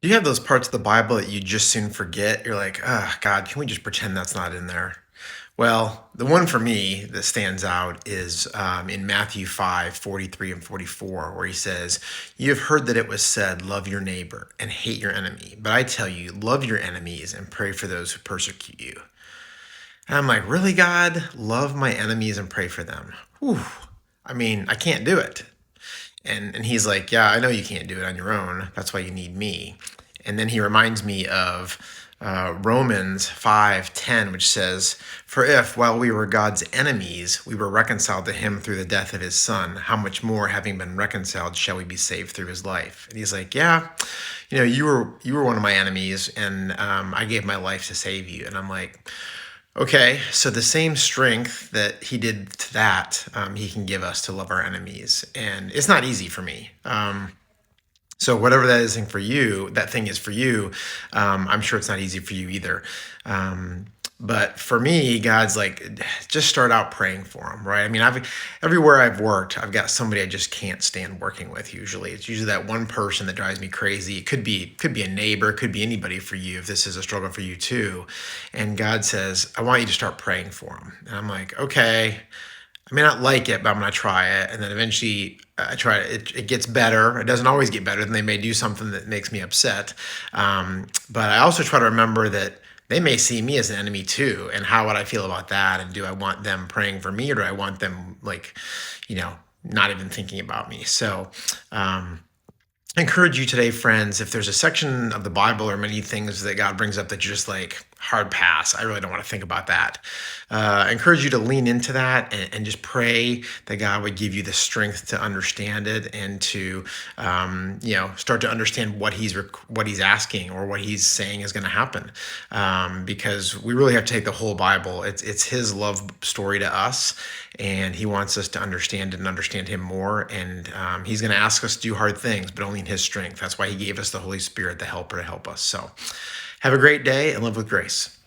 Do you have those parts of the Bible that you just soon forget? You're like, oh, God, can we just pretend that's not in there? Well, the one for me that stands out is in Matthew 5:43 and 44, where he says, "You have heard that it was said, 'Love your neighbor and hate your enemy. But I tell you, love your enemies and pray for those who persecute you.'" And I'm like, really, God? Love my enemies and pray for them? Whew. I mean, I can't do it. And he's like, yeah, I know you can't do it on your own. That's why you need me. And then he reminds me of Romans 5:10, which says, "For if, while we were God's enemies, we were reconciled to him through the death of his son, how much more, having been reconciled, shall we be saved through his life?" And he's like, yeah, you were one of my enemies, and I gave my life to save you. And I'm like, okay, so the same strength that he did to that, he can give us to love our enemies, and it's not easy for me. So whatever that is for you, that thing is for you. I'm sure it's not easy for you either. Um, but for me, God's like, just start out praying for them, right? I mean, everywhere I've worked, I've got somebody I just can't stand working with. Usually, it's usually that one person that drives me crazy. It could be a neighbor, it could be anybody for you. If this is a struggle for you too, and God says, I want you to start praying for them, and I'm like, okay. I may not like it, but I'm gonna try it. And then eventually I try it. It gets better. It doesn't always get better. Then they may do something that makes me upset. But I also try to remember that they may see me as an enemy too. And how would I feel about that? And do I want them praying for me, or do I want them like, you know, not even thinking about me? So I encourage you today, friends, if there's a section of the Bible or many things that God brings up that you're just like, hard pass, I really don't want to think about that. I encourage you to lean into that and just pray that God would give you the strength to understand it and to, start to understand what He's asking or what He's saying is going to happen. Because we really have to take the whole Bible. It's His love story to us, and He wants us to understand it and understand Him more. And He's going to ask us to do hard things, but only in His strength. That's why He gave us the Holy Spirit, the helper, to help us. So have a great day and live with grace.